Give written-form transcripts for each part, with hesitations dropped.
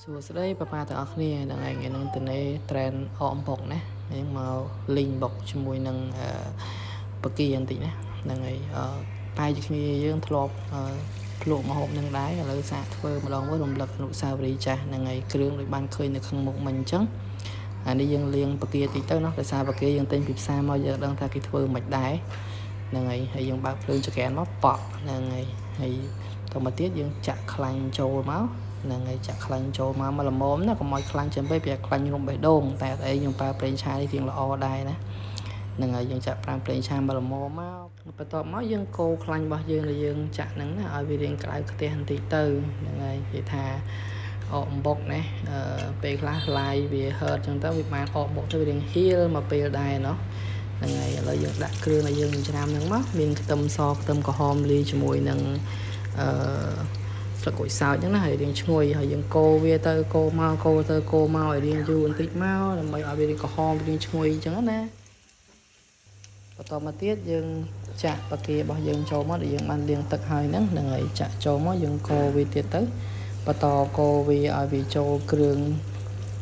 សួស្តីប៉ាទាំងអស់គ្នាហ្នឹងហើយថ្ងៃនេះទៅនៃ trend អកអំបុកណាយើងមកលីងបុកជាមួយនឹងបកាបន្តិចណាហ្នឹងហើយបែរជាគ្នាយើងធ្លាប់ភ្លក់ម្ហូបនឹងដែរឥឡូវសាកធ្វើម្ដងវិញរំលឹកអនុស្សាវរីយ៍ចាស់ហ្នឹងហើយគ្រឿងដូចបានឃើញនៅខាងមុខមិញអញ្ចឹងអានេះយើងលាងបកាតិចទៅណាដោយសារបកាយើងទិញពីផ្សារមកយើងដឹងថាគេធ្វើមិនដែរហ្នឹងហើយយើងបើកភ្លើងចង្កែនមកប៉ក់ហ្នឹងហើយតមកទៀតយើងចាក់ខ្លាញ់ចូលមកហ្នឹងហើយចាក់ខ្លាញ់ចូលមកល្មមណាកុំឲ្យខ្លាញ់ចាំពេកពីខ្លាញ់រំបេះដូងតែអីខ្ញុំប្រើប្រេងឆានេះរៀងល្អដែរណាហ្នឹងហើយយើងចាក់5ប្រេងឆាមកល្មមមកបន្ទាប់មកយើងកូរខ្លាញ់របស់យើងដែលយើងចាក់ហ្នឹងណាឲ្យវារៀងក្តៅខ្ទះបន្តិចទៅហ្នឹងហើយគេថាអកអំបុកណាពេលខ្លះឡាយវាហឺតអញ្ចឹងទៅវាបានអកបុកទៅវារៀងហៀលមកពេលដែរណោះហ្នឹងហើយឥឡូវយើងដាក់គ្រឿងដែលយើងច្រាមហ្នឹងមកមានខ្ទឹមសខ្ទឹមក្រហមលាយជាមួយនឹងស្លឹកក្រូចសើចហ្នឹងណាហើយរៀងឈ្ងុយហើយយើងកូរវាទៅកូរមកកូរទៅកូរមកឲ្យរៀងយូរបន្តិចមកដើម្បីឲ្យវារៀងក្រហមរៀងឈ្ងុយអញ្ចឹងណាបន្តមកទៀតយើងចាក់បការបស់យើងចូលមកដែលយើងបានលាងទឹកហើយហ្នឹងហើយចាក់ចូលមកយើងកូរវាទៀតទៅបន្តកូរវាឲ្យវាចូលគ្រឿង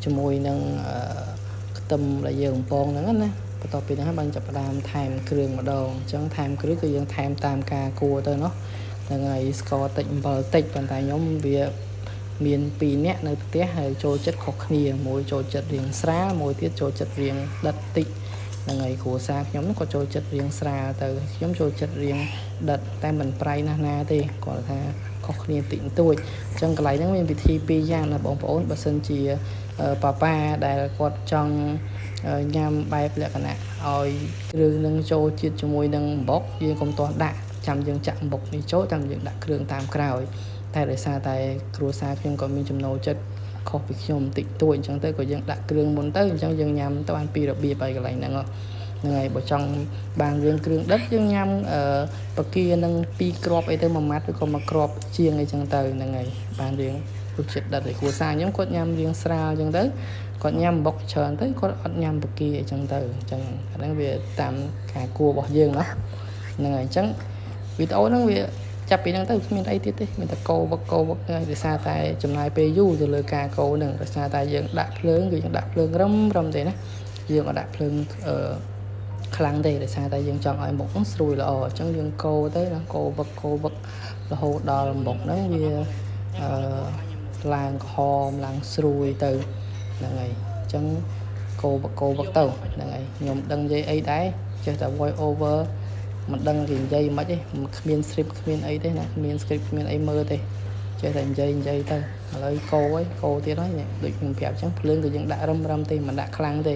ជាមួយនឹងខ្ទឹមដែលយើងបំពងហ្នឹងណាបន្ទាប់ពីហ្នឹងហើយបានចាប់ផ្ដើមថែមគ្រឿងម្ដងអញ្ចឹងថែមគ្រឿងគឺយើងថែមតាមការគួរទៅเนาะហ្នឹងហើយស្ករតិចអំបិលតិចប៉ុន្តែខ្ញុំវាមាន2នាក់នៅផ្ទះហើយចូលចិត្តខុសគ្នាមួយចូលចិត្តរាងស្រាលមួយទៀតចូលចិត្តរាងដិតតិចហ្នឹងហើយគ្រួសារខ្ញុំក៏ចូលចិត្តរាងស្រាលទៅខ្ញុំចូលចិត្តរាងដិតតែមិនប្រៃណាស់ណាទេគាត់ថាខុសគ្នាតិចតួចអញ្ចឹងកន្លែងហ្នឹងមានវិធី2យ៉ាងណាបងប្អូនបើសិនជាប៉ាដែលគាត់ចង់ញ៉ាំបែបលក្ខណៈឲ្យគ្រឿងនឹងចូលជាតិជាមួយនឹងអំបុកយើងកុំទាស់ដាក់ចាំយើងចាក់អំបុកនេះចូលចាំយើងដាក់គ្រឿងតាមក្រោយតែដោយសារតែគ្រួសារខ្ញុំក៏មានចំណូលចិត្តខុសពីខ្ញុំតិចតួចអញ្ចឹងទៅក៏យើងដាក់គ្រឿងមុនទៅអញ្ចឹងយើងញ៉ាំទៅបានពីរបៀបហើយកន្លែងហ្នឹងហ្នឹងហើយបើចង់បានរឿងគ្រឿងដិតយើងញ៉ាំបកានឹង2គ្រាប់អីទៅ1ម៉ាត់ឬក៏1គ្រាប់ជាងអីចឹងទៅហ្នឹងហើយបានរឿងរសជាតិដិតឯគ្រួសារខ្ញុំគាត់ញ៉ាំរឿងស្រាលអញ្ចឹងទៅគាត់ញ៉ាំបុកច្រើនទៅគាត់អត់ញ៉ាំបកាអញ្ចឹងទៅអញ្ចឹងអាហ្នឹងវាតាមការគួររបស់យើងណាហ្នឹងហើយអញ្ចឹងវីដេអូហ្នឹងវាចាប់ពីហ្នឹងទៅគ្មានអីទៀតទេមានតែកោវឹកហ្នឹងដោយសារតែចំណាយពេលយូរទៅលើការកោហ្នឹងដោយសារតែយើងដាក់ភ្លើងគឺយើងដាក់ភ្លើងរឹមទេណាយើងអត់ដាក់ភ្លើងខ្លាំងទេដោយសារតែយើងចង់ឲ្យមុខហ្នឹងស្រួយល្អអញ្ចឹងយើងកូរទៅណាកូរវឹករហូតដល់មុខហ្នឹងវាឡើងក្រហមឡើងស្រួយទៅហ្នឹងហើយអញ្ចឹងកូរវឹកទៅហ្នឹងហើយខ្ញុំដឹងនិយាយអីដែរចេះតែ voice over មិនដឹងគេនិយាយមិនទេគ្មាន script គ្មានអីទេណាគ្មាន script គ្មានអីមើលទេចេះតែនិយាយទៅឥឡូវកូរទៀតហើយដូចខ្ញុំប្រាប់អញ្ចឹងភ្លើងគឺយើងដាក់រឹមទេមិនដាក់ខ្លាំងទេ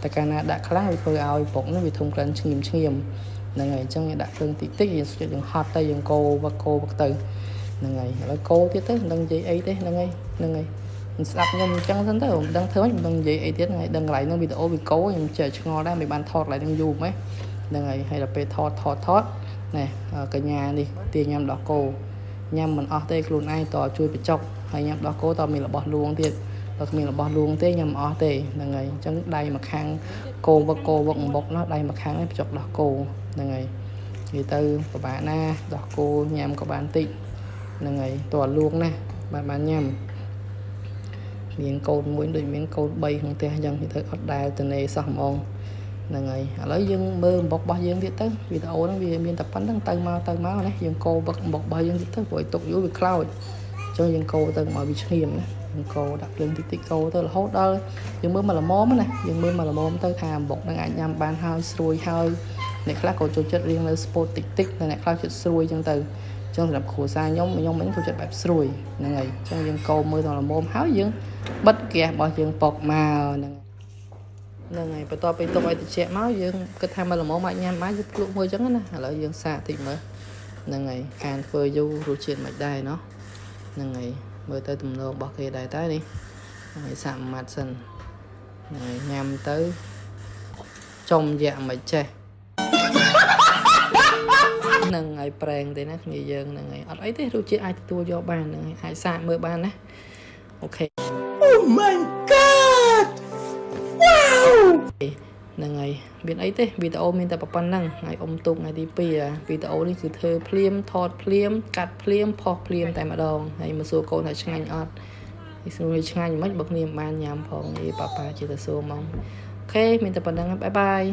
តែកាលណាដាក់ខ្លាំងវាធ្វើឲ្យពុកនោះវាធំក្លិនឈ្ងៀមហ្នឹងហើយអញ្ចឹងយើងដាក់ភ្លើងតិចយើងហត់ទៅយើងកូរវឹកទៅហ្នឹងហើយឥឡូវកូរទៀតទៅមិនដឹងនិយាយអីទេហ្នឹងហើយស្ដាប់ខ្ញុំអញ្ចឹងសិនទៅមិនដឹងធ្វើមិនដឹងនិយាយអីទៀតហ្នឹងហើយដឹងកន្លែងហ្នឹងវីដេអូវាកូរខ្ញុំចេះឆ្ងល់ដែរមិនបានថតកន្លែងហ្នឹងយូរម៉េចហ្នឹងហើយដល់ពេលថតណែកញ្ញានេះទាញ៉ាំដោះគោញ៉ាំមិនអស់ទេខ្លួនឯងតជួយបញ្ចុកហើយញ៉ាំដោះគោតមានរបស់លួងទៀតបើគ្មានរបស់លួងទេញ៉ាំអស់ទេហ្នឹងហើយអញ្ចឹងដៃមួយខាងគោវឹកអំបុកនោះដៃមួយខាងនេះបញ្ចុកដោះគោហ្នឹងហើយនិយាយទៅពិបាកណាដោះគោញ៉ាំក៏បានតិចហ្នឹងហើយតលួងណាបានញ៉ាំមានកូនមួយដូចមានកូន3ក្នុងផ្ទះអញ្ចឹងទៅអត់ដែលទៅនេសោះហ្មងហ្នឹងហើយឥឡូវយើងមើលអំបុករបស់យើងទៀតទៅវីដេអូហ្នឹងវាមានតែប៉ុណ្្នឹងទៅមកណាយើងកូរវឹកអំបុករបស់យើងទៀតទៅព្រោះឲ្យទុកយូរវាខ្លោចអញ្ចឹងយើងកូរទៅមកវាឈ្ងៀមណាយើងកូរដាក់ភ្លើងតិចកូរទៅរហូតដល់យើងមើលមកល្មមណាយើងមើលមកល្មមទៅថាអំបុកហ្នឹងអាចញ៉ាំបានហើយស្រួយហើយអ្នកខ្លះក៏ចូលចិត្តរៀងនៅស្ពតតិចតែអ្នកខ្លះចិត្តស្រួយអញ្ចឹងទៅអញ្ចឹងសម្រាប់គ្រួសារខ្ញុំវិញចូលចិត្តបែបស្រួយហ្នឹងហើយអញ្ចឹងយើងកូរមើលដល់ល្មមហើយយើងបិទហ្គាសរបស់យើងបុកមកហ្នឹងហើយបន្ទាប់ពីទុកឲ្យត្រជាក់មកយើងគិតថាមកល្មមអាចញ៉ាំបានយើងភ្លក់មួយអញ្ចឹងណាឥឡូវយើងសាកតិចមើលហ្នឹងហើយខានធ្វើយូររសជាតិមិនដែរណោះហ្នឹងហើយមើលទៅទំនោររបស់គេដែរតែនេះហ្នឹងហើយសាកមួយម៉ាត់សិនហ្នឹងហើយញ៉ាំទៅចំយ៉ាក់មិនចេះហ្នឹងហើយប្រេងទេណាគ្នាយើងហ្នឹងហើយអត់អីទេរសជាតិអាចទទួលយកបានហ្នឹងហើយអាចសាកមើលបានណាអូខេ Oh my god ហ្នឹងហើយមានអីទេវីដេអូមានតែប៉ុណ្្នឹងហើយអ៊ំទូកថ្ងៃទី2វីដេអូនេះគឺធ្វើភ្លាមថតភ្លាមកាត់ភ្លាមផុសភ្លាមតែម្ដងហើយមកសួរកូនថាឆ្ងាញ់អត់ ស្រួយឆ្ងាញ់មិនបើគ្នាបានញ៉ាំផងអីប៉ាជាទៅសួរមកអូខេមានតែប៉ុណ្្នឹងបាយបាយ